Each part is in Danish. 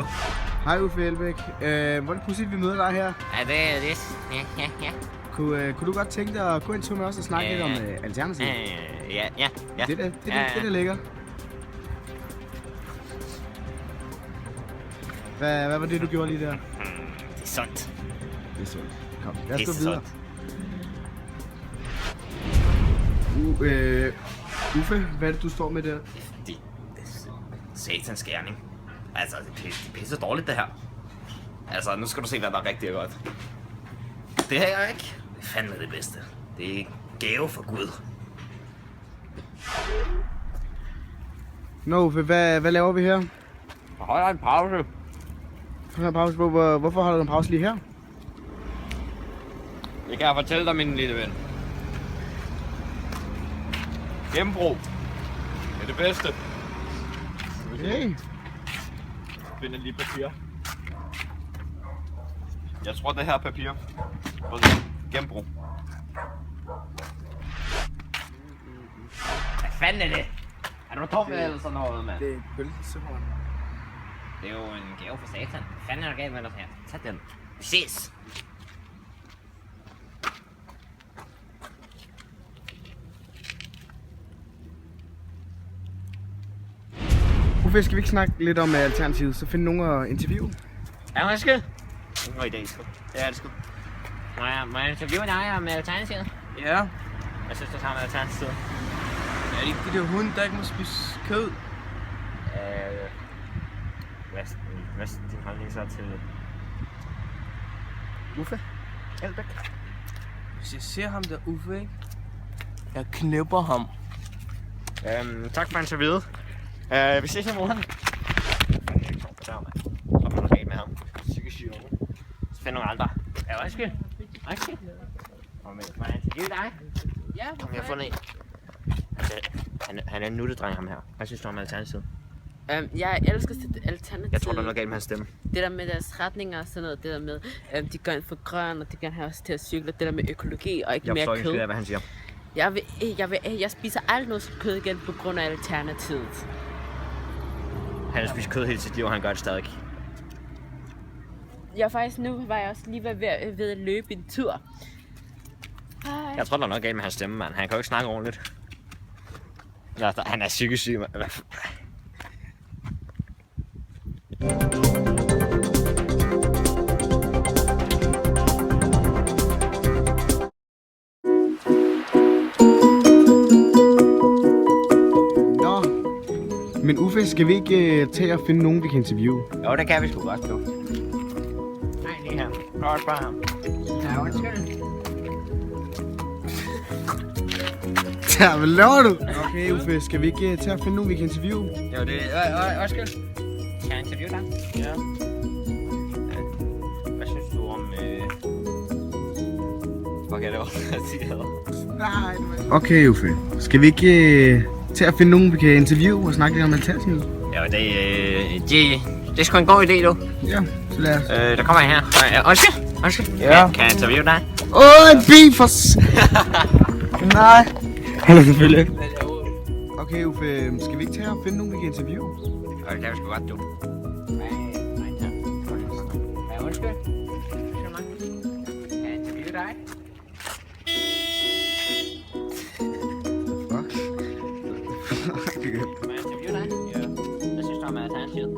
på. Hej Uffe Elbæk. Hvor er det pludselig, vi møder dig her? Ja, det er det. Ja. Kunne du godt tænke dig at gå en tur med os og snakke lidt om Alternativet? Ja. Det er lækker. Hvad var det, du gjorde lige der? Det er sundt. Det er sundt. Kom, lad os gå Det er videre. sundt. Uffe, hvad er det, du står med der? Det er satans gerning. Altså, det er pisse dårligt, det her. Altså, nu skal du se, hvad der er rigtig godt. Det her er ikke. Det er fandme det bedste. Det er gave for Gud. Nå Uffe, hvad laver vi her? Jeg holder en pause. Du har en pause på. Hvorfor holder du en pause lige her? Det kan jeg fortælle dig, min lille ven. Genbrug. Det er det bedste. Okay. Jeg finder lige papir. Jeg tror, det her er papir. Prøv at se. Genbrug. Hvad fanden er det? Er du dum eller sådan noget, mand? Det er pølsehorn. Det er jo en gave for satan. Hvad fanden er der galt med dig her? Tag den. Vi ses. Uffe, skal vi ikke snakke lidt om Alternativet, så find nogen at interviewe? Ja, undskyld. Det var i dag, sgu. Det er det sgu. Må jeg interviewe dig om Alternativet? Ja, Hvad synes du så om Alternativet? er det ikke de der hunde, der ikke må spise kød? Hvad er din holdning så til Uffe? Elbæk? Hvis jeg ser ham der Uffe, ikke? Jeg knipper ham. Tak for interviewet. Vi ses i morgen. Så er der noget galt med ham. Psykisk syg unge. Så find nogle andre. Ja, undskyld. Må jeg interviewe dig? Ja, Om jeg har fundet en. Altså, han er en nuttedreng, ham her. Hvad synes du om Alternativet? Jeg elsker Alternativet. Jeg tror, der er noget galt med hans stemme. Det der med deres retninger og sådan noget, det der med, de går ind for grøn, og de gerne have os til at cykle, det der med økologi og ikke Jeg mere forstår ikke kød. skid af, hvad han siger. Jeg spiser aldrig noget kød igen på grund af Alternativet. Han har spist kød hele sit liv, og han gør det stadig. Nu var jeg også lige ved at løbe en tur. Hej. Jeg tror, der er noget galt med hans stemme, mand. Han kan jo ikke snakke ordentligt. Han er psykisk syg, mand. Nå, men Uffe, skal vi ikke tage og finde nogen, vi kan interviewe? Jo, det kan vi sgu godt, du. Nej, lige her. Prøv at spørge ham. Ja, undskyld. Ja, hvad laver du? Okay, Uffe, skal vi ikke tage og finde nogen, vi kan interviewe? Jo, det er... Undskyld. Kan jeg interviewe dig? Ja. Hvad synes du om... Okay, det var at sige det. Nej, okay, Uffe. Skal vi ikke tage og finde nogen, vi kan interviewe og snakke lidt om Alternativet? Jo, det er sgu en god idé, du. Ja, så lad os. Der kommer en her. Undskyld. Ja. Kan jeg interviewe dig? En bil for Nej. Hallo, selvfølgelig. Okay, Uffe, skal vi ikke tage og finde nogen, vi kan interviewe? Jo, det kan vi sgu godt, du. Ja, undskyld. Kan jeg interviewe dig? Fuck. Kan jeg interviewe dig? Ja. Hvad synes du om Alternativet?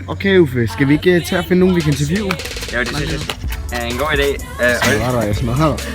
Okay, Uffe, skal vi ikke tage og finde nogen, vi kan interviewe? Jo, det synes jeg. En god idé. Jeg smadrer dig.